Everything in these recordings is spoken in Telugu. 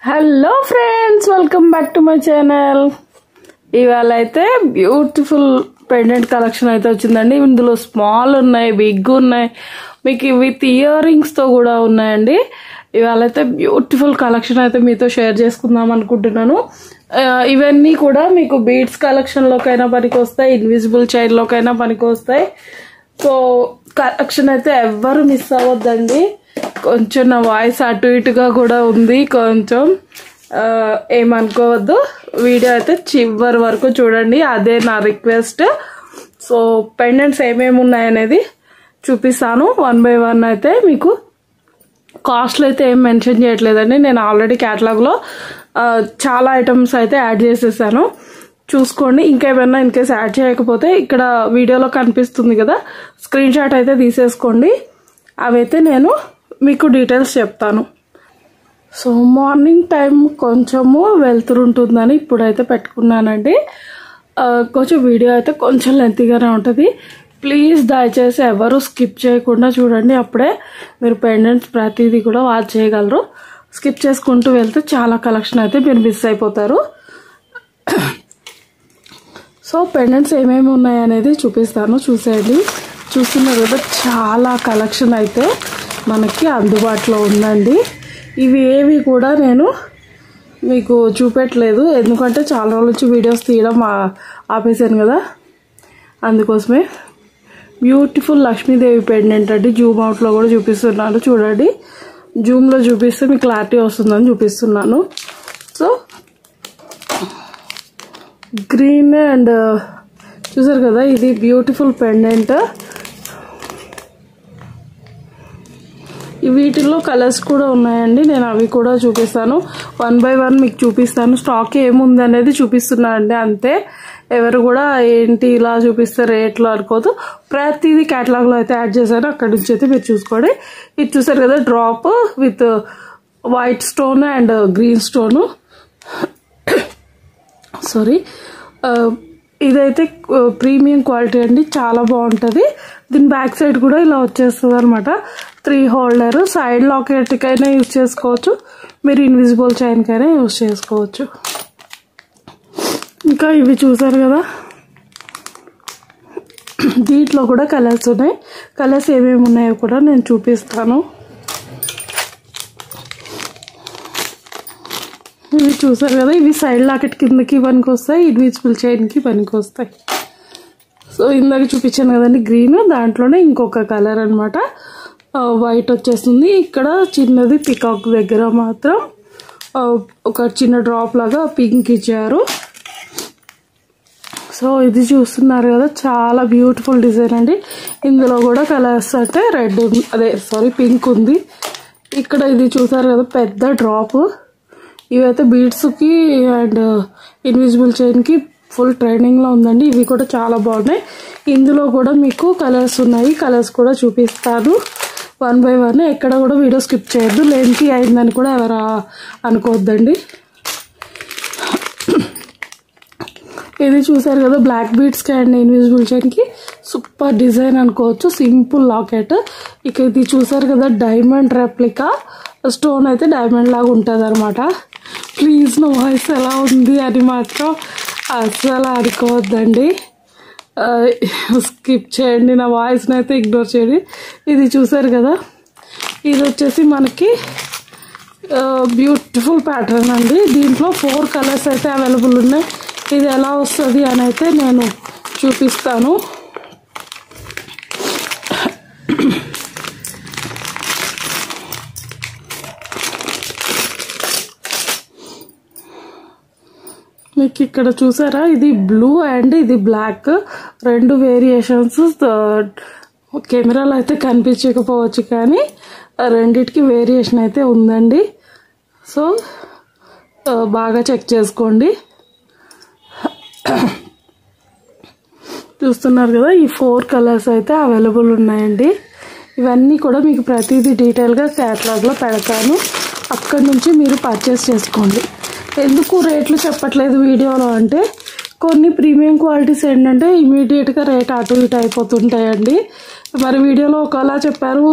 Hello friends, welcome back to my channel. ఇవాళ అయితే బ్యూటిఫుల్ పెండెంట్ కలెక్షన్ అయితే వచ్చిందండి. ఇందులో స్మాల్ ఉన్నాయి, బిగ్ ఉన్నాయి, మీకు విత్ ఇయర్ రింగ్స్తో కూడా ఉన్నాయండి. ఇవాళ అయితే బ్యూటిఫుల్ కలెక్షన్ అయితే మీతో షేర్ చేసుకుందాం అనుకుంటున్నాను. ఇవన్నీ కూడా మీకు బీడ్స్ కలెక్షన్లోకైనా పనికి వస్తాయి, ఇన్విజిబుల్ చైన్లోకైనా పనికి వస్తాయి. సో కలెక్షన్ అయితే ఎవ్వరు మిస్ అవ్వద్దండి. కొంచెం నా వాయిస్ అటు ఇటుగా కూడా ఉంది, కొంచెం ఏమనుకోవద్దు. వీడియో అయితే చివరి వరకు చూడండి, అదే నా రిక్వెస్ట్. సో పెండెంట్స్ ఏమేమి ఉన్నాయనేది చూపిస్తాను వన్ బై వన్. అయితే మీకు కాస్ట్లు అయితే ఏం మెన్షన్ చేయట్లేదండి, నేను ఆల్రెడీ క్యాటలాగ్లో చాలా ఐటమ్స్ అయితే యాడ్ చేసేసాను, చూసుకోండి. ఇంకేమైనా ఇన్ కేస్ యాడ్ చేయకపోతే ఇక్కడ వీడియోలో కనిపిస్తుంది కదా, స్క్రీన్ షాట్ అయితే తీసేసుకోండి. అవైతే నేను మీకు డీటెయిల్స్ చెప్తాను. సో మార్నింగ్ టైం కొంచెము వెళ్తుంటుందని ఇప్పుడైతే పెట్టుకున్నానండి. కొంచెం వీడియో అయితే కొంచెం లెంతీగానే ఉంటుంది. ప్లీజ్ దయచేసి ఎవరు స్కిప్ చేయకుండా చూడండి, అప్పుడే మీరు పెండెంట్స్ ప్రతిదీ కూడా వాచ్ చేయగలరు. స్కిప్ చేసుకుంటూ వెళ్తే చాలా కలెక్షన్ అయితే మీరు మిస్ అయిపోతారు. సో పెండెంట్స్ ఏమేమి ఉన్నాయనేది చూపిస్తాను, చూసేయండి. చూస్తున్నారు కదా, చాలా కలెక్షన్ అయితే మనకి అందుబాటులో ఉందండి. ఇవి ఏవి కూడా నేను మీకు చూపెట్టలేదు, ఎందుకంటే చాలా రోజుల నుంచి వీడియోస్ తీయడం ఆపేసాను కదా, అందుకోసమే. బ్యూటిఫుల్ లక్ష్మీదేవి పెండెంట్ అండి. జూమ్ అవుట్లో కూడా చూపిస్తున్నాను, చూడండి. జూమ్లో చూపిస్తే మీకు క్లారిటీ వస్తుందని చూపిస్తున్నాను. సో గ్రీన్ అండ్ చూసారు కదా, ఇది బ్యూటిఫుల్ పెండెంట్. వీటిల్లో కలర్స్ కూడా ఉన్నాయండి, నేను అవి కూడా చూపిస్తాను. వన్ బై వన్ మీకు చూపిస్తాను. స్టాక్ ఏముంది అనేది చూపిస్తున్నానండి, అంతే. ఎవరు కూడా ఏంటి ఇలా చూపిస్తే రేట్లు అనుకోదు. ప్రతిదీ క్యాటలాగ్లో అయితే యాడ్ చేశాను, అక్కడి నుంచి అయితే మీరు చూసుకోండి. ఇది చూసారు కదా, drop with white stone and green stone. Sorry, ఇదైతే ప్రీమియం క్వాలిటీ అండి, చాలా బాగుంటుంది. దీని బ్యాక్ సైడ్ కూడా ఇలా వచ్చేస్తుంది అనమాట. 3 హోల్డర్, సైడ్ లాకెట్కైనా యూజ్ చేసుకోవచ్చు, మీరు ఇన్విజిబుల్ చైన్కైనా యూజ్ చేసుకోవచ్చు. ఇంకా ఇవి చూసారు కదా, దీంట్లో కూడా కలర్స్ ఉన్నాయి. కలర్స్ ఏమేమి ఉన్నాయో కూడా నేను చూపిస్తాను. ఇవి చూసారు కదా, ఇవి సైడ్ లాకెట్ కిందకి పనికి వస్తాయి, ఇన్విజిబుల్ చైన్కి పనికి వస్తాయి. సో ఇందాక చూపించాను కదండి గ్రీన్, దాంట్లోనే ఇంకొక కలర్ అనమాట, వైట్ వచ్చేస్తుంది. ఇక్కడ చిన్నది పికాక్ దగ్గర మాత్రం ఒక చిన్న డ్రాప్ లాగా పింక్ ఇచ్చారు. సో ఇది చూస్తున్నారు కదా, చాలా బ్యూటిఫుల్ డిజైన్ అండి. ఇందులో కూడా కలర్స్ అంటే రెడ్, పింక్ ఉంది. ఇక్కడ ఇది చూసారు కదా, పెద్ద డ్రాప్. ఇవైతే బీడ్స్కి అండ్ ఇన్విజిబుల్ చైన్కి ఫుల్ ట్రైనింగ్లో ఉందండి. ఇవి కూడా చాలా బాగున్నాయి. ఇందులో కూడా మీకు కలర్స్ ఉన్నాయి, కలర్స్ కూడా చూపిస్తాను వన్ బై వన్. ఎక్కడ కూడా వీడియో స్కిప్ చేయొద్దు, లెంతీ అయిందని కూడా ఎవరు అనుకోవద్దండి. ఇది చూసారు కదా, బ్లాక్ బీడ్స్కి అండ్ ఇన్విజిబుల్ చైన్కి సూపర్ డిజైన్ అనుకోవచ్చు, సింపుల్ లాకెట్. ఇక ఇది చూసారు కదా, డైమండ్ రెప్లికా. స్టోన్ అయితే డైమండ్ లాగా ఉంటుంది అనమాట. ప్లీజ్ నా వాయిస్ ఎలా ఉంది అని మాత్రం అస్సలు అనుకోవద్దండి, స్కిప్ చేయండి, నా వాయిస్ని అయితే ఇగ్నోర్ చేయండి. ఇది చూసారు కదా, ఇది వచ్చేసి మనకి బ్యూటిఫుల్ ప్యాటర్న్ అండి. దీంట్లో 4 కలర్స్ అయితే అవైలబుల్ ఉన్నాయి. ఇది ఎలా వస్తుంది అని అయితే నేను చూపిస్తాను. మీకు ఇక్కడ చూసారా, ఇది బ్లూ అండ్ ఇది బ్లాక్, 2 వేరియేషన్స్. కెమెరాలో అయితే కనిపించకపోవచ్చు, కానీ రెండిటికి వేరియేషన్ అయితే ఉందండి. సో బాగా చెక్ చేసుకోండి. చూస్తున్నారు కదా, ఈ 4 కలర్స్ అయితే అవైలబుల్ ఉన్నాయండి. ఇవన్నీ కూడా మీకు ప్రతిదీ డీటెయిల్గా క్యాటలాగ్లో పెడతాను, అక్కడి నుంచి మీరు పర్చేస్ చేసుకోండి. ఎందుకు రేట్లు చెప్పట్లేదు వీడియోలో అంటే, కొన్ని ప్రీమియం క్వాలిటీస్ ఏంటంటే ఇమీడియట్గా రేట్ అటు ఇటు అయిపోతుంటాయండి. మరి వీడియోలో ఒకలా చెప్పారు,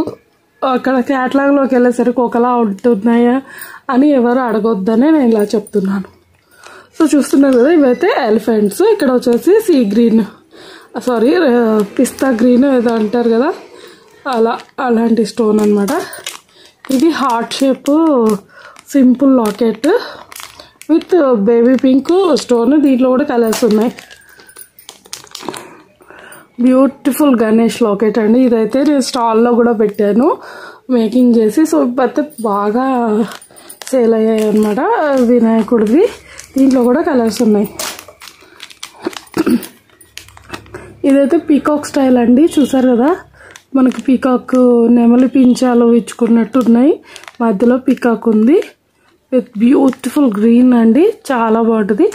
అక్కడ క్యాటలాగ్లోకి వెళ్ళేసరికి ఒకలా ఉంటున్నాయా అని ఎవరు అడగొద్దనే నేను ఇలా చెప్తున్నాను. సో చూస్తున్నారు కదా, ఇవైతే ఎలిఫెంట్స్. ఇక్కడ వచ్చేసి సీ గ్రీన్, సారీ పిస్తా గ్రీన్ ఏదో అంటారు కదా, అలాంటి స్టోన్ అనమాట. ఇది heart shape simple locket with baby pink stone. దీంట్లో కూడా కలర్స్ ఉన్నాయి. బ్యూటిఫుల్ గణేష్ లాకెట్ అండి. ఇదైతే నేను స్టాల్లో కూడా పెట్టాను మేకింగ్ చేసి. సో ఇప్పుడైతే బాగా సేల్ అయ్యాయి అనమాట వినాయకుడివి. దీంట్లో కూడా కలర్స్ ఉన్నాయి. ఇదైతే పీకాక్ స్టైల్ అండి. చూసారు కదా, మనకి పీకాక్ నెమలి పించాలు ఇచ్చుకున్నట్టు ఉన్నాయి. మధ్యలో పీకాక్ ఉంది విత్ బ్యూటిఫుల్ గ్రీన్ అండి. చాలా బాగుంటుంది.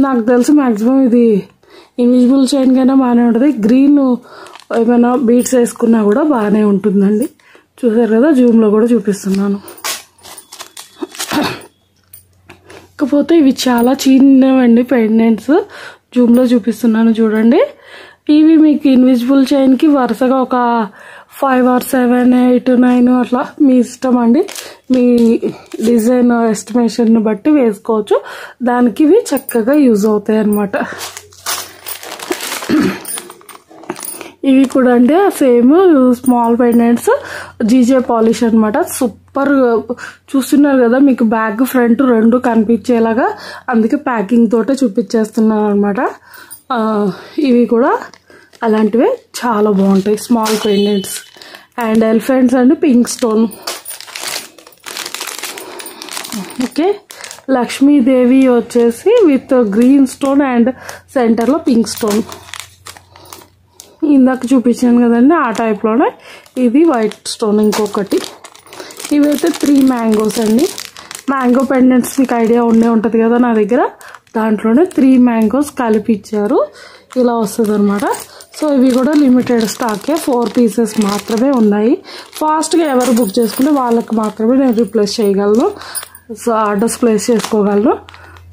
నాకు తెలిసి మ్యాక్సిమం ఇది ఇన్విజిబుల్ చైన్ కైనా బాగానే ఉంటుంది. గ్రీన్ ఏమైనా బీట్స్ వేసుకున్నా కూడా బాగానే ఉంటుందండి. చూసారు కదా, జూమ్లో కూడా చూపిస్తున్నాను. కాకపోతే ఇవి చాలా చిన్నవండి పెండెంట్స్. జూమ్లో చూపిస్తున్నాను చూడండి. ఇవి మీకు ఇన్విజిబుల్ చైన్కి వరుసగా ఒక 5 or 7, 8, 9 అట్లా మీ ఇష్టం అండి. మీ డిజైన్ ఎస్టిమేషన్ బట్టి వేసుకోవచ్చు. దానికి ఇవి చక్కగా యూజ్ అవుతాయి అన్నమాట. ఇవి కూడా అంటే same small pendants, GJ polish అనమాట. సూపర్. చూస్తున్నారు కదా, మీకు బ్యాక్ ఫ్రంట్ రెండు కనిపించేలాగా, అందుకే ప్యాకింగ్ తోటే చూపించేస్తున్నాను అనమాట. ఇవి కూడా అలాంటివే చాలా బాగుంటాయి small pendants. And elephants and pink stone. Okay, Lakshmidevi వచ్చేసి విత్ గ్రీన్ స్టోన్ అండ్ సెంటర్లో పింక్ స్టోన్. ఇందాక చూపించాను కదండి, ఆ టైప్లోనే ఇది వైట్ స్టోన్ ఇంకొకటి. ఇవైతే 3 మ్యాంగోస్ అండి. మ్యాంగో పెండెంట్స్ మీకు ఐడియా ఉంటుంది కదా నా దగ్గర. దాంట్లోనే 3 మ్యాంగోస్ కలిపి ఇచ్చారు. ఇలా వస్తుంది అనమాట. సో ఇవి కూడా లిమిటెడ్ స్టాకే, 4 pieces మాత్రమే ఉన్నాయి. ఫాస్ట్గా ఎవరు బుక్ చేసుకుంటే వాళ్ళకి మాత్రమే నేను రీప్లేస్ చేయగలను. సో ఆర్డర్స్ ప్లేస్ చేసుకోగలను.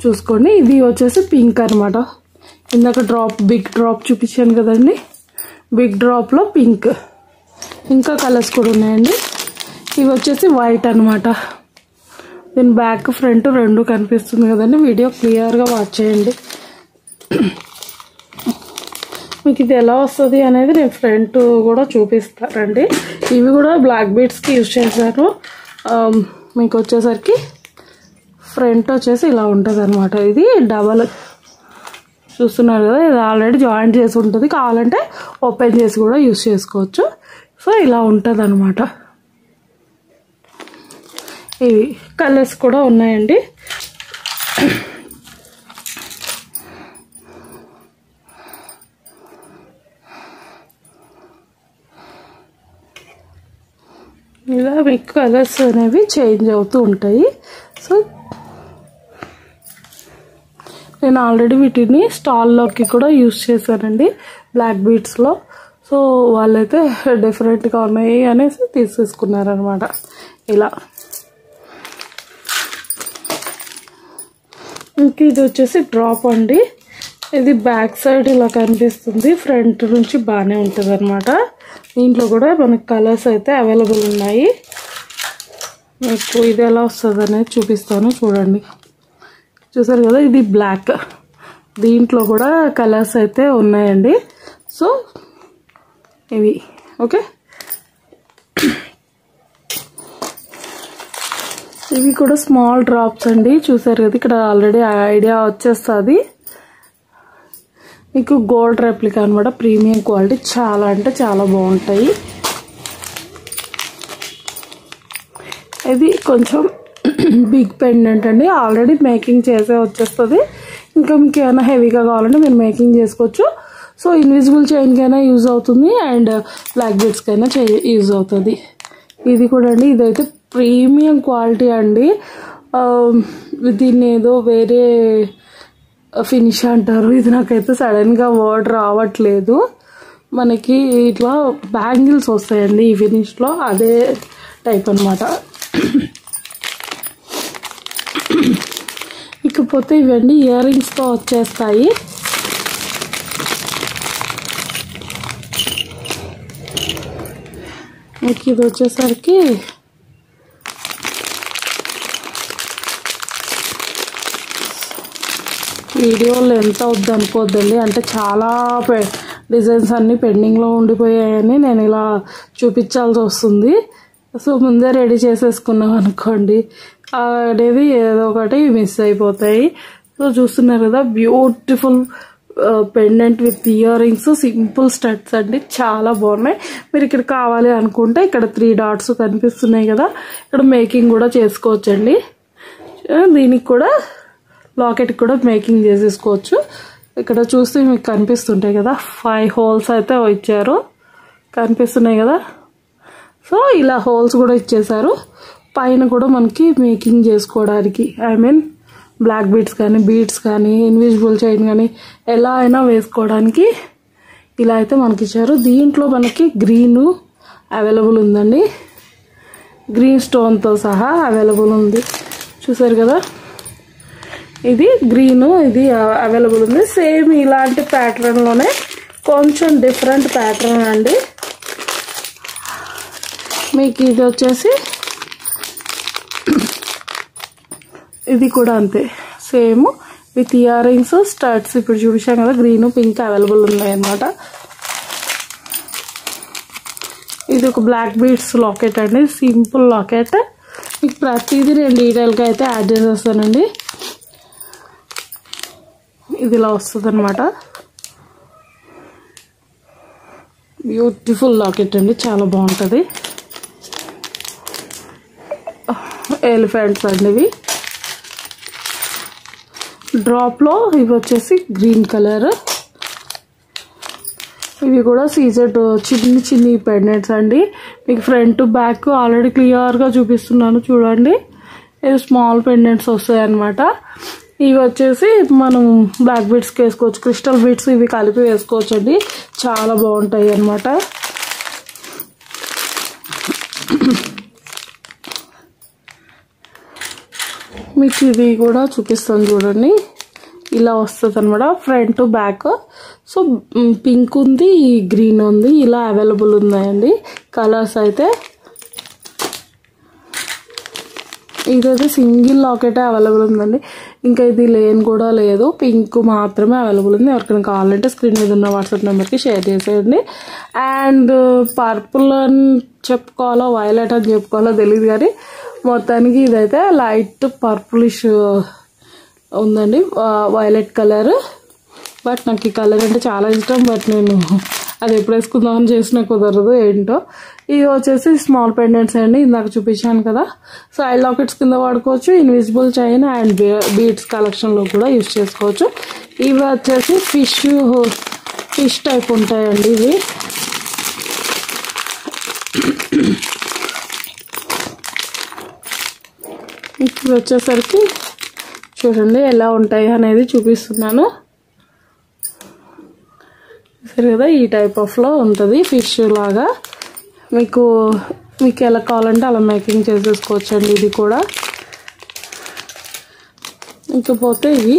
చూసుకోండి. ఇది వచ్చేసి పింక్ అనమాట. ఇందాక బిగ్ డ్రాప్ చూపించాను కదండి, బిగ్ డ్రాప్లో పింక్. ఇంకా కలర్స్ కూడా ఉన్నాయండి. ఇవి వచ్చేసి వైట్ అనమాట. దీని బ్యాక్ ఫ్రంట్ రెండు కనిపిస్తుంది కదండి. వీడియో క్లియర్గా వాచ్ చేయండి. మీకు ఇది ఎలా వస్తుంది అనేది నేను ఫ్రంట్ కూడా చూపిస్తానండి. ఇవి కూడా బ్లాక్ బీడ్స్కి యూజ్ చేశాను. మీకు వచ్చేసరికి ఫ్రంట్ వచ్చేసి ఇలా ఉంటుంది అనమాట. ఇది డబల్ చూస్తున్నారు కదా, ఇది ఆల్రెడీ జాయింట్ చేసి ఉంటుంది. కావాలంటే ఓపెన్ చేసి కూడా యూజ్ చేసుకోవచ్చు. సో ఇలా ఉంటుంది అనమాట. ఇవి కలర్స్ కూడా ఉన్నాయండి. ఇలా మీకు కలర్స్ అనేవి చేంజ్ అవుతూ ఉంటాయి. సో నేను ఆల్రెడీ వీటిని స్టాల్లోకి కూడా యూజ్ చేశానండి బ్లాక్ బీడ్స్లో. సో వాళ్ళైతే డిఫరెంట్గా ఉన్నాయి అనేసి తీసేసుకున్నారనమాట. ఇలా ఇంక ఇది వచ్చేసి డ్రాప్ అండి. ఇది బ్యాక్ సైడ్ ఇలా కనిపిస్తుంది, ఫ్రంట్ నుంచి బాగానే ఉంటుంది అనమాట. దీంట్లో కూడా మనకి కలర్స్ అయితే అవైలబుల్ ఉన్నాయి. మీకు ఇది ఎలా వస్తుంది అనేది చూపిస్తాను చూడండి. చూసారు కదా, ఇది బ్లాక్. దీంట్లో కూడా కలర్స్ అయితే ఉన్నాయండి. సో ఇవి ఓకే. ఇవి కూడా స్మాల్ డ్రాప్స్ అండి. చూసారు కదా, ఇక్కడ ఆల్రెడీ ఐడియా వచ్చేస్తుంది. మీకు గోల్డ్ రెప్లికా అనమాట. ప్రీమియం క్వాలిటీ, చాలా అంటే చాలా బాగుంటాయి. ఇది కొంచెం బిగ్ పెండెంట్ అండి. ఆల్రెడీ మేకింగ్ చేసే వచ్చేస్తుంది. ఇంకా మీకు ఏమైనా హెవీగా కావాలంటే మీరు మేకింగ్ చేసుకోవచ్చు. సో ఇన్విజిబుల్ చైన్కైనా యూజ్ అవుతుంది అండ్ బ్లాక్ బీడ్స్కైనా యూజ్ అవుతుంది. ఇది కూడా అండి, ఇదైతే ప్రీమియం క్వాలిటీ అండి. దీన్ని ఏదో వేరే ఫినిష్ అంటారు, ఇది నాకైతే సడన్గా వర్డ్ రావట్లేదు. మనకి ఇట్లా బ్యాంగిల్స్ వస్తాయండి ఈ ఫినిష్లో, అదే టైప్ అనమాట. ఇకపోతే ఇవన్నీ ఇయర్ రింగ్స్తో వచ్చేస్తాయి. మీకు ఇది వచ్చేసరికి వీడియోలో ఎంత అవుద్ది అనుకోవద్దండి, అంటే చాలా డిజైన్స్ అన్నీ పెండింగ్లో ఉండిపోయాయని నేను ఇలా చూపించాల్సి వస్తుంది. సో ముందే రెడీ చేసేసుకున్నాం అనుకోండి అనేది ఏదో ఒకటి మిస్ అయిపోతాయి. సో చూస్తున్నారు కదా, beautiful pendant with ear rings, simple studs అండి, చాలా బాగున్నాయి. మీరు ఇక్కడ కావాలి అనుకుంటే ఇక్కడ 3 డాట్స్ కనిపిస్తున్నాయి కదా, ఇక్కడ మేకింగ్ కూడా చేసుకోవచ్చండి. దీనికి కూడా లాకెట్ కూడా మేకింగ్ చేసేసుకోవచ్చు. ఇక్కడ చూస్తే మీకు కనిపిస్తుంటాయి కదా, 5 హోల్స్ అయితే ఇచ్చారు, కనిపిస్తున్నాయి కదా. సో ఇలా హోల్స్ కూడా ఇచ్చేసారు. పైన కూడా మనకి మేకింగ్ చేసుకోవడానికి, ఐ మీన్ బ్లాక్ బీడ్స్ కానీ ఇన్విజిబుల్ చైన్ కానీ ఎలా అయినా వేసుకోవడానికి ఇలా అయితే మనకి ఇచ్చారు. దీంట్లో మనకి గ్రీన్ అవైలబుల్ ఉందండి, గ్రీన్ స్టోన్తో సహా అవైలబుల్ ఉంది. చూసారు కదా, ఇది గ్రీన్, ఇది అవైలబుల్ ఉంది. సేమ్ ఇలాంటి ప్యాటర్న్లోనే కొంచెం డిఫరెంట్ ప్యాటర్న్ అండి. మీకు ఇది వచ్చేసి ఇది కూడా అంతే, same with ear rings, studs. ఇప్పుడు చూపించాం కదా, గ్రీన్ పింక్ అవైలబుల్ ఉన్నాయి అన్నమాట. ఇది ఒక బ్లాక్ బీడ్స్ లాకెట్ అండి, సింపుల్ లాకెట్. మీకు ప్రతిదీ నేను డీటెయిల్గా అయితే యాడ్ చేసేస్తానండి. ఇది ఇలా వస్తుంది అనమాట, బ్యూటిఫుల్ లాకెట్ అండి, చాలా బాగుంటుంది. ఎలిఫెంట్స్ అండి ఇవి. డ్రాప్లో ఇవి వచ్చేసి గ్రీన్ కలర్, ఇవి కూడా సీజెడ్ చిన్ని పెండెంట్స్ అండి. మీకు ఫ్రంట్ బ్యాక్ ఆల్రెడీ క్లియర్గా చూపిస్తున్నాను చూడండి. ఇవి స్మాల్ పెండెంట్స్ వస్తాయి అన్నమాట. ఇవి వచ్చేసి మనం బ్లాక్ బీడ్స్కి వేసుకోవచ్చు, క్రిస్టల్ బీడ్స్ ఇవి కలిపి వేసుకోవచ్చు అండి, చాలా బాగుంటాయి అన్నమాట. మీకు ఇది కూడా చూపిస్తాను చూడండి, ఇలా వస్తుంది అనమాట ఫ్రంట్ బ్యాక్. సో పింక్ ఉంది, గ్రీన్ ఉంది, ఇలా అవైలబుల్ ఉన్నాయండి కలర్స్ అయితే. ఇదైతే సింగిల్ లాకెటే అవైలబుల్ ఉందండి, ఇంకా ఇది లేని కూడా లేదు, పింక్ మాత్రమే అవైలబుల్ ఉంది. ఎవరికైనా కావాలంటే స్క్రీన్ మీద ఉన్న వాట్సాప్ నెంబర్కి షేర్ చేసేయండి. అండ్ పర్పుల్ అని చెప్పుకోవాలో వైలెట్ అని చెప్పుకోవాలో తెలియదు కానీ మొత్తానికి ఇదైతే లైట్ పర్పులిష్ ఉందండి, వైలెట్ కలర్. బట్ నాకు ఈ కలర్ అంటే చాలా ఇష్టం, బట్ నేను అది ఎప్పుడు వేసుకుందామని చేసినా కుదరదు ఏంటో. ఇది వచ్చేసి స్మాల్ పెండెంట్స్ అండి, ఇందాక చూపించాను కదా. సైడ్ లాకెట్స్ కింద వాడుకోవచ్చు, ఇన్విజిబుల్ చైన్ అండ్ బీడ్స్ కలెక్షన్లో కూడా యూజ్ చేసుకోవచ్చు. ఇవి వచ్చేసి ఫిష్ టైప్ ఉంటాయండి ఇవి. ఇప్పుడు వచ్చేసరికి చూడండి ఎలా ఉంటాయి అనేది చూపిస్తున్నాను. సరే కదా, ఈ టైప్ ఆఫ్లో ఉంటుంది ఫిష్ లాగా. మీకు ఎలా కావాలంటే అలా మేకింగ్ చేసేసుకోవచ్చు అండి. ఇది కూడా ఇకపోతే ఇవి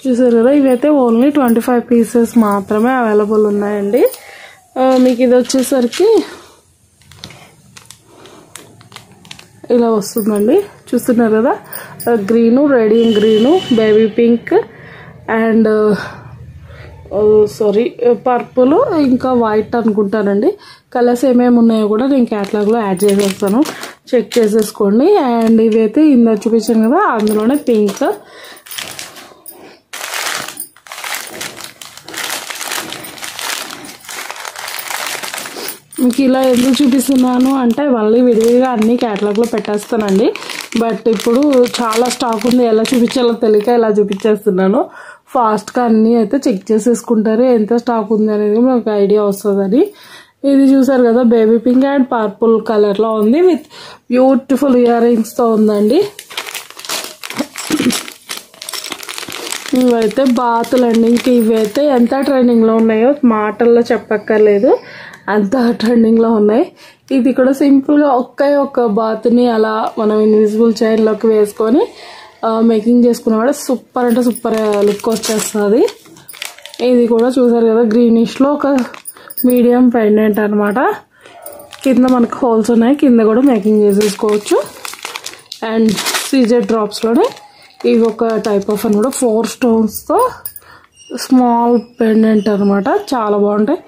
చూసారు కదా, ఇవైతే ఓన్లీ 25 పీసెస్ మాత్రమే అవైలబుల్ ఉన్నాయండి. మీకు ఇది వచ్చేసరికి ఇలా వస్తుందండి, చూస్తున్నారు కదా, green, radium green, baby pink and purple ఇంకా వైట్ అనుకుంటానండి. కలర్స్ ఏమేమి ఉన్నాయో కూడా నేను క్యాటలాగ్లో యాడ్ చేసేస్తాను, చెక్ చేసేసుకోండి. అండ్ ఇవైతే ఇందాక చూపించాను కదా, అందులోనే పింక్. మీకు ఇలా ఎందుకు చూపిస్తున్నాను అంటే మళ్ళీ విడివిడిగా అన్నీ క్యాటలాగ్లో పెట్టేస్తానండి. బట్ ఇప్పుడు చాలా స్టాక్ ఉంది, ఎలా చూపించాలో తెలియక ఇలా చూపించేస్తున్నాను. ఫాస్ట్గా అన్నీ అయితే చెక్ చేసేసుకుంటారు ఎంత స్టాక్ ఉంది అనేది మనకు ఐడియా వస్తుందని. ఇది చూసారు కదా, బేబీ పింక్ అండ్ పర్పుల్ కలర్లో ఉంది విత్ బ్యూటిఫుల్ ఇయర్ రింగ్స్తో ఉందండి. ఇవైతే బాతులండి, ఇంక ఇవైతే ఎంత ట్రెండింగ్లో ఉన్నాయో మాటల్లో చెప్పక్కర్లేదు, అంత ట్రెండింగ్లో ఉన్నాయి. ఇది కూడా సింపుల్గా ఒక్క బాత్ని అలా మనం ఇన్విజిబుల్ చైన్లోకి వేసుకొని మేకింగ్ చేసుకున్నవాడు సూపర్ అంటే సూపర్ లుక్ వచ్చేస్తుంది. ఇది కూడా చూసారు కదా, గ్రీనిష్లో ఒక మీడియం పెండెంట్ అనమాట. కింద మనకు హోల్స్ ఉన్నాయి, కింద కూడా మేకింగ్ చేసేసుకోవచ్చు. అండ్ సీజెడ్ డ్రాప్స్లోనే ఇవి ఒక టైప్ ఆఫ్ అనమాట 4 స్టోన్స్తో స్మాల్ పెండెంట్ అనమాట. చాలా బాగుంటాయి.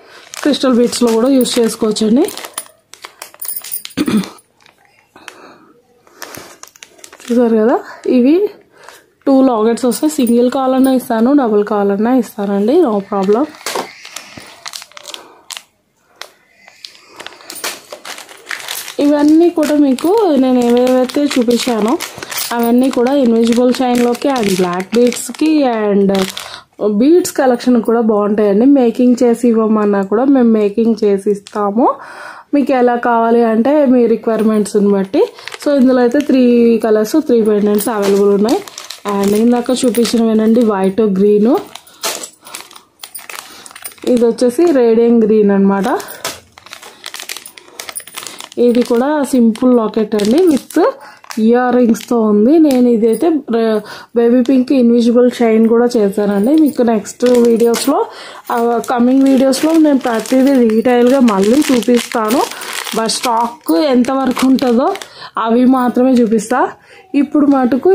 క్రిస్టల్ బీట్స్లో కూడా యూజ్ చేసుకోవచ్చండి. చూసారు కదా, ఇవి 2 లాకెట్స్ వస్తాయి. సింగిల్ కావాలన్నా ఇస్తాను, డబుల్ కావాలన్నా ఇస్తానండి, నో ప్రాబ్లం. ఇవన్నీ కూడా మీకు నేను ఏవేవైతే చూపించానో అవన్నీ కూడా ఇన్విజిబుల్ చైన్లోకి అండ్ బ్లాక్ బీడ్స్కి అండ్ బీడ్స్ కలెక్షన్ కూడా బాగుంటాయండి. మేకింగ్ చేసి ఇవ్వమన్నా కూడా మేము మేకింగ్ చేసి ఇస్తాము. మీకు ఎలా కావాలి అంటే మీ రిక్వైర్మెంట్స్ని బట్టి. సో ఇందులో అయితే 3 కలర్స్ 3 పెండెంట్స్ అవైలబుల్ ఉన్నాయి. అండ్ ఇందాక చూపించినవేనండి వైట్ గ్రీను, ఇది వచ్చేసి రేడియం గ్రీన్ అనమాట. ఇది కూడా సింపుల్ లాకెట్ అండి విత్ ఇయర్ రింగ్స్తో ఉంది. నేను ఇదైతే బేబీ పింక్ ఇన్విజిబుల్ చైన్ కూడా చేశానండి. మీకు నెక్స్ట్ వీడియోస్లో కమింగ్ వీడియోస్లో నేను ప్రతిదీ డీటెయిల్గా మళ్ళీ చూపిస్తాను. బట్ స్టాక్ ఎంతవరకు ఉంటుందో అవి మాత్రమే చూపిస్తా. ఇప్పుడు మటుకు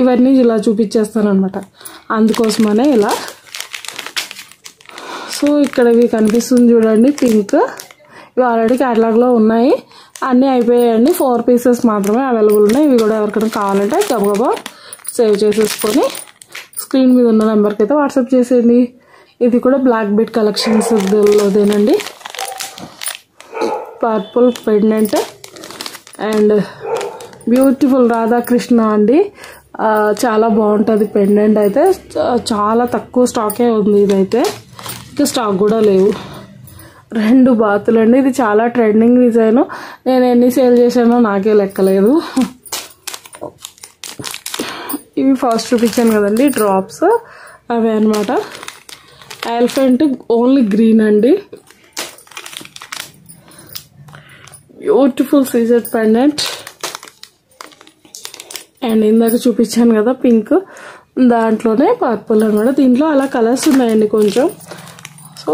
ఇవన్నీ ఇలా చూపించేస్తాను అనమాట, అందుకోసమనే ఇలా. సో ఇక్కడ ఇవి కనిపిస్తుంది చూడండి పింక్, ఇవి ఆల్రెడీ క్యాటలాగ్లో ఉన్నాయి. అన్నీ అయిపోయాయండి, 4 పీసెస్ మాత్రమే అవైలబుల్ ఉన్నాయి. ఇవి కూడా ఎవరికైనా కావాలంటే గబగబా సేవ్ చేసేసుకొని స్క్రీన్ మీద ఉన్న నెంబర్కి అయితే వాట్సాప్ చేసేయండి. ఇది కూడా బ్లాక్ బీడ్ కలెక్షన్స్ లోదేనండి. Purple pendant and beautiful Radhakrishna అండి. చాలా బాగుంటుంది పెండెంట్ అయితే. చాలా తక్కువ స్టాకే ఉంది ఇదైతే, ఇంకా స్టాక్ కూడా లేవు. 2 బాతులు అండి. ఇది చాలా ట్రెండింగ్ డిజైన్. నేను ఎన్ని సేల్ చేశానో నాకే లెక్కలేదు. ఇవి ఫస్ట్ చూపించాను కదండి డ్రాప్స్, అవే అనమాట. ఎలిఫెంట్ ఓన్లీ గ్రీన్ అండి. Beautiful CZ pendant. అండ్ ఇందాక చూపించాను కదా పింక్, దాంట్లోనే పర్పుల్ అనమాట. దీంట్లో అలా కలర్స్ ఉన్నాయండి కొంచెం. సో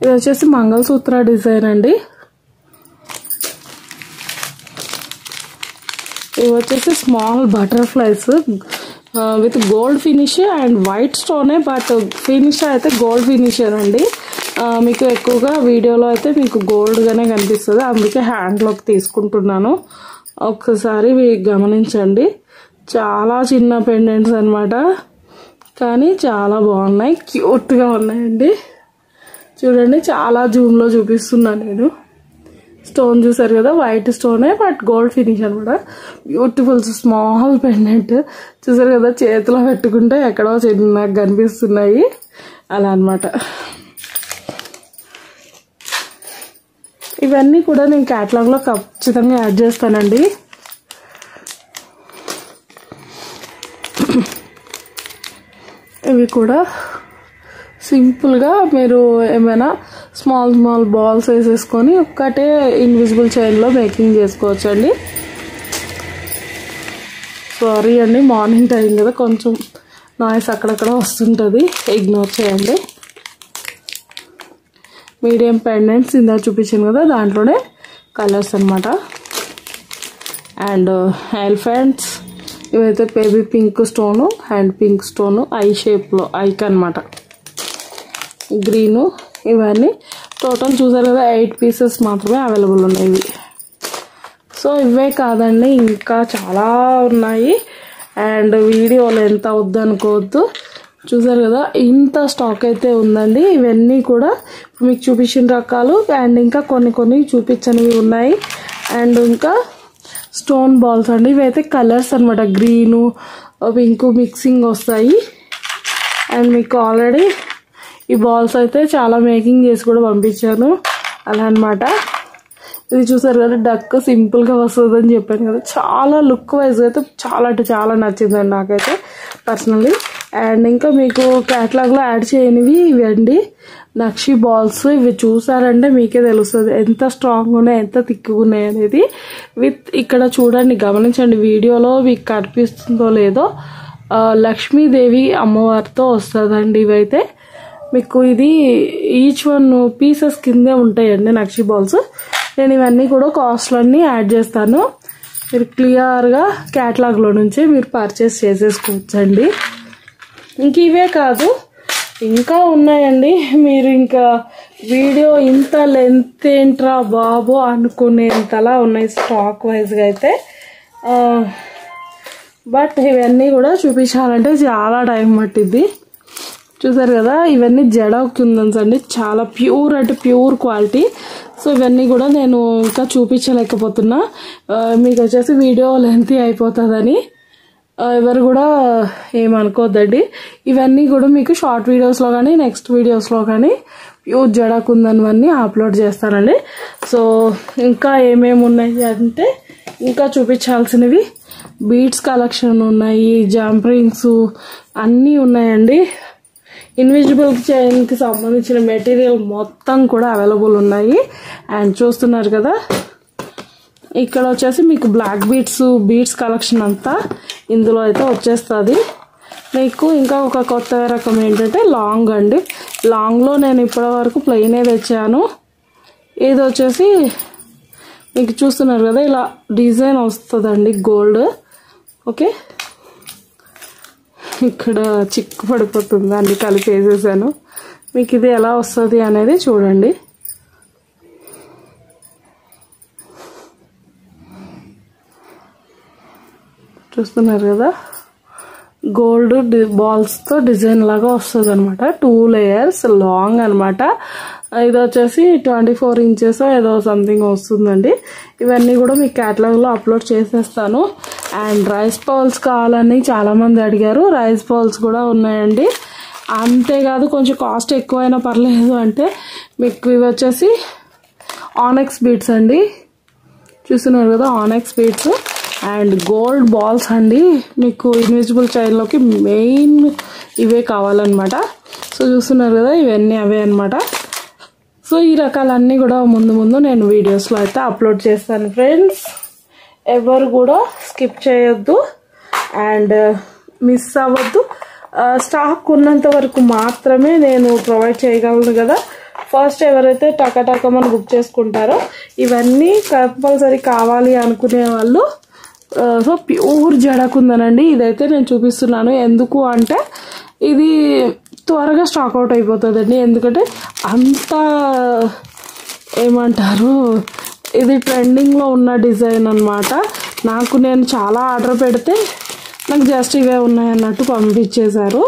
ఇది వచ్చేసి మంగళసూత్ర డిజైన్ అండి. ఇవి వచ్చేసి small butterflies with gold finish and white స్టోనే, బట్ ఫినిష్ అయితే గోల్డ్ ఫినిషర్ అండి. మీకు ఎక్కువగా వీడియోలో అయితే మీకు గోల్డ్గానే కనిపిస్తుంది, అందుకే హ్యాండ్లోకి తీసుకుంటున్నాను. ఒక్కసారి గమనించండి. చాలా చిన్న పెండెంట్స్ అనమాట, కానీ చాలా బాగున్నాయి, క్యూట్గా ఉన్నాయండి. చూడండి, చాలా జూమ్లో చూపిస్తున్నాను నేను. స్టోన్ చూసారు కదా, వైట్ స్టోనే బట్ గోల్డ్ ఫినిష్ అనమాట. బ్యూటిఫుల్ స్మాల్ పెండెంట్ చూసారు కదా, చేతిలో పెట్టుకుంటే ఎక్కడో చిన్నగా కనిపిస్తున్నాయి అలా అనమాట. ఇవన్నీ కూడా నేను క్యాటలాగ్లో ఖచ్చితంగా యాడ్ చేస్తానండి. ఇవి కూడా సింపుల్గా మీరు ఏమైనా స్మాల్ బాల్స్ వేసేసుకొని ఒక్కటే ఇన్విజిబుల్ చైన్లో మేకింగ్ చేసుకోవచ్చు అండి. సారీ అండి, మార్నింగ్ టైం కదా కొంచెం నాయిస్ అక్కడక్కడ వస్తుంటుంది, ఇగ్నోర్ చేయండి. మీడియం పెండెంట్స్ ఇందా చూపించాను కదా, దాంట్లోనే కలర్స్ అనమాట. అండ్ ఎలిఫెంట్స్, ఇవైతే baby pink stone and pink stone I షేప్లో ఐక్ అనమాట, గ్రీను. ఇవన్నీ టోటల్ చూసారు కదా 8 పీసెస్ మాత్రమే అవైలబుల్ ఉన్నాయి ఇవి. సో ఇవే కాదండి, ఇంకా చాలా ఉన్నాయి. అండ్ వీడియోలో ఎంత వద్దనుకోవద్దు. చూసారు కదా, ఇంత స్టాక్ అయితే ఉందండి. ఇవన్నీ కూడా మీకు చూపించిన రకాలు అండ్ ఇంకా కొన్ని చూపించనివి ఉన్నాయి. అండ్ ఇంకా స్టోన్ బాల్స్ అండి, ఇవైతే కలర్స్ అనమాట, గ్రీను పింక్ మిక్సింగ్ వస్తాయి. అండ్ మీకు ఆల్రెడీ ఈ బాల్స్ అయితే చాలా మేకింగ్ చేసి కూడా పంపించాను అలా అనమాట. ఇది చూసారు కదా, డక్ సింపుల్గా వస్తుందని చెప్పాను కదా, చాలా లుక్ వైజ్ అయితే చాలా అంటే చాలా నచ్చిందండి నాకైతే పర్సనల్లీ. అండ్ ఇంకా మీకు క్యాటలాగ్లో యాడ్ చేయనివి ఇవండి నక్షి బాల్స్. ఇవి చూసారంటే మీకే తెలుస్తుంది ఎంత స్ట్రాంగ్ ఉన్నాయి, ఎంత థిక్గా ఉన్నాయి అనేది. విత్ ఇక్కడ చూడండి, గమనించండి, వీడియోలో మీకు కనిపిస్తుందో లేదో, లక్ష్మీదేవి అమ్మవారితో వస్తుందండి. ఇవైతే మీకు ఇది ఈచ్ వన్ పీసెస్ కిందే ఉంటాయండి నక్షి బాల్స్. నేను ఇవన్నీ కూడా కాస్ట్లన్నీ యాడ్ చేస్తాను. మీరు క్లియర్గా క్యాటలాగ్లో నుంచి మీరు పర్చేస్ చేసేసుకోవచ్చండి. ఇంక ఇవే కాదు, ఇంకా ఉన్నాయండి. మీరు ఇంకా వీడియో ఇంత లెంత్ ఏంట్రా బాబు అనుకునేంతలా ఉన్నాయి స్టాక్ వైజ్గా అయితే. బట్ ఇవన్నీ కూడా చూపించాలంటే చాలా టైం పట్టిద్ది. చూసారు కదా, ఇవన్నీ జడా కుందన్స్ అండి, చాలా ప్యూర్ అంటే ప్యూర్ క్వాలిటీ. సో ఇవన్నీ కూడా నేను ఇంకా చూపించలేకపోతున్నా, మీకు వచ్చేసి వీడియో లెంత్ అయిపోతుందని. ఎవరు కూడా ఏమనుకోద్దండి. ఇవన్నీ కూడా మీకు షార్ట్ వీడియోస్లో కానీ నెక్స్ట్ వీడియోస్లో కానీ ప్యూర్ జడా కుందన్వన్నీ అప్లోడ్ చేస్తానండి. సో ఇంకా ఏమేమి ఉన్నాయి అంటే, ఇంకా చూపించాల్సినవి బీడ్స్ కలెక్షన్ ఉన్నాయి, జంప్ రింగ్స్ అన్నీ ఉన్నాయండి. ఇన్విజిబుల్ చైన్కి సంబంధించిన మెటీరియల్ మొత్తం కూడా అవైలబుల్ ఉన్నాయి. అండ్ చూస్తున్నారు కదా, ఇక్కడ వచ్చేసి మీకు బ్లాక్ బీడ్స్ కలెక్షన్ అంతా ఇందులో అయితే వచ్చేస్తుంది. మీకు ఇంకా ఒక కొత్త రకం ఏంటంటే లాంగ్ అండి. లాంగ్లో నేను ఇప్పటి వరకు ప్లెయినే తెచ్చాను. ఇది వచ్చేసి మీకు చూస్తున్నారు కదా, ఇలా డిజైన్ వస్తుందండి గోల్డ్. ఓకే, ఇక్కడ చిక్కు పడిపోతుంది అన్ని కలిపి వేసేసాను. మీకు ఇది ఎలా వస్తుంది అనేది చూడండి. చూస్తున్నారు కదా, గోల్డ్ బాల్స్తో డిజైన్ లాగా వస్తుంది అనమాట. 2 layers లాంగ్ అనమాట. ఇది వచ్చేసి 24 inches ఏదో సంథింగ్ వస్తుందండి. ఇవన్నీ కూడా మీ క్యాటలాగ్లో అప్లోడ్ చేసేస్తాను. అండ్ రైస్ పౌల్స్ కావాలని చాలామంది అడిగారు. రైస్ పౌల్స్ కూడా ఉన్నాయండి. అంతేకాదు కొంచెం కాస్ట్ ఎక్కువైనా పర్లేదు అంటే మీకు ఇవి వచ్చేసి ఆనెక్స్ బీడ్స్ అండి. చూస్తున్నారు కదా, ఆనెక్స్ బీడ్స్ అండ్ గోల్డ్ బాల్స్ అండి. మీకు ఇన్విజిబుల్ చైన్లోకి మెయిన్ ఇవే కావాలన్నమాట. సో చూస్తున్నారు కదా, ఇవన్నీ అవే అనమాట. సో ఈ రకాలన్నీ కూడా ముందు నేను వీడియోస్లో అయితే అప్లోడ్ చేస్తాను ఫ్రెండ్స్. ఎవరు కూడా స్కిప్ చేయొద్దు అండ్ మిస్ అవ్వద్దు. స్టాక్ ఉన్నంత వరకు మాత్రమే నేను ప్రొవైడ్ చేయగలను కదా. ఫస్ట్ ఎవరైతే టకటకమని బుక్ చేసుకుంటారో ఇవన్నీ కంపల్సరీ కావాలి అనుకునే వాళ్ళు, సో ప్యూర్ జడకుందనండి ఇదైతే నేను చూపిస్తున్నాను. ఎందుకు అంటే ఇది త్వరగా స్టాక్ అవుట్ అయిపోతుందండి. ఎందుకంటే అంత ఏమంటారు, ఇది ట్రెండింగ్లో ఉన్న డిజైన్ అనమాట. నేను చాలా ఆర్డర్ పెడితే నాకు జస్ట్ ఇవే ఉన్నాయన్నట్టు పంపించేశారు.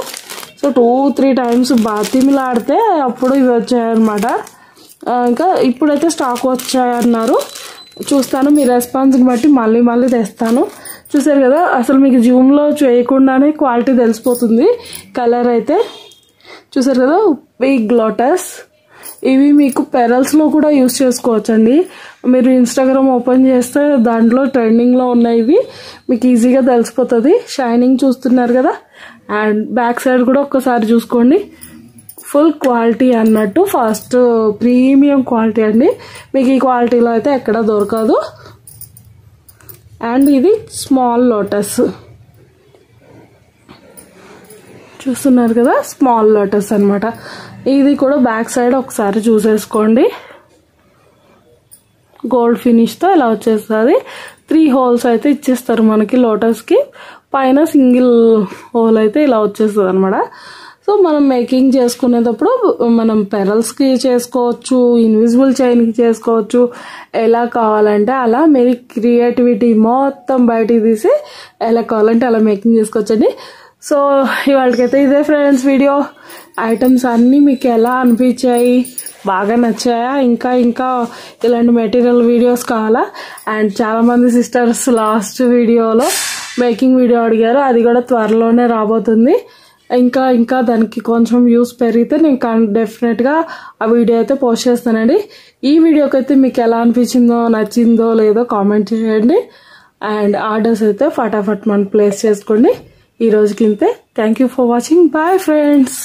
సో 2-3 times బాతిమిలాడితే అప్పుడు ఇవి వచ్చాయన్నమాట. ఇంకా ఇప్పుడైతే స్టాక్ వచ్చాయన్నారు. చూస్తాను, మీ రెస్పాన్స్ని బట్టి మళ్ళీ తెస్తాను. చూసారు కదా, అసలు మీకు జూమ్లో చేయకుండానే క్వాలిటీ తెలిసిపోతుంది. కలర్ అయితే చూసారు కదా, బిగ్ లోటస్. ఇవి మీకు పెరల్స్లో కూడా యూస్ చేసుకోవచ్చండి. మీరు ఇన్స్టాగ్రామ్ ఓపెన్ చేస్తే దాంట్లో ట్రెండింగ్లో ఉన్నాయి. మీకు ఈజీగా తెలిసిపోతుంది. షైనింగ్ చూస్తున్నారు కదా, అండ్ బ్యాక్ సైడ్ కూడా ఒక్కసారి చూసుకోండి. ఫుల్ క్వాలిటీ అన్నట్టు, ఫస్ట్ ప్రీమియం క్వాలిటీ అండి. మీకు ఈ క్వాలిటీలో అయితే ఎక్కడ దొరకదు. అండ్ ఇది స్మాల్ లోటస్ చూస్తున్నారు కదా, స్మాల్ లోటస్ అనమాట. ఇది కూడా బ్యాక్ సైడ్ ఒకసారి చూసేసుకోండి. గోల్డ్ ఫినిష్తో ఇలా వచ్చేస్తుంది. 3 holes అయితే ఇచ్చేస్తారు మనకి లోటస్కి. పైన సింగిల్ హోల్ అయితే ఇలా వచ్చేస్తుంది అనమాట. సో మనం మేకింగ్ చేసుకునేటప్పుడు మనం పెరల్స్కి చేసుకోవచ్చు, ఇన్విజిబుల్ చైన్కి చేసుకోవచ్చు. ఎలా కావాలంటే అలా మీరు క్రియేటివిటీ మొత్తం బయటికి తీసి ఎలా కావాలంటే అలా మేకింగ్ చేసుకోవచ్చండి. సో ఇవాళకైతే ఇదే ఫ్రెండ్స్ వీడియో. ఐటమ్స్ అన్నీ మీకు ఎలా అనిపించాయి, బాగా నచ్చాయా, ఇంకా ఇలాంటి మెటీరియల్ వీడియోస్ కావాలా? అండ్ చాలామంది సిస్టర్స్ లాస్ట్ వీడియోలో మేకింగ్ వీడియో అడిగారు. అది కూడా త్వరలోనే రాబోతుంది. ఇంకా దానికి కొంచెం వ్యూస్ పెరిగితే నేను డెఫినెట్గా ఆ వీడియో అయితే పోస్ట్ చేస్తానండి. ఈ వీడియోకి అయితే మీకు ఎలా అనిపించిందో, నచ్చిందో లేదో కామెంట్ చేయండి. అండ్ ఆర్డర్స్ అయితే ఫటాఫట్ మనం ప్లేస్ చేసుకోండి. ఈ రోజుకి ఇంతే. Thank you for watching. Bye friends.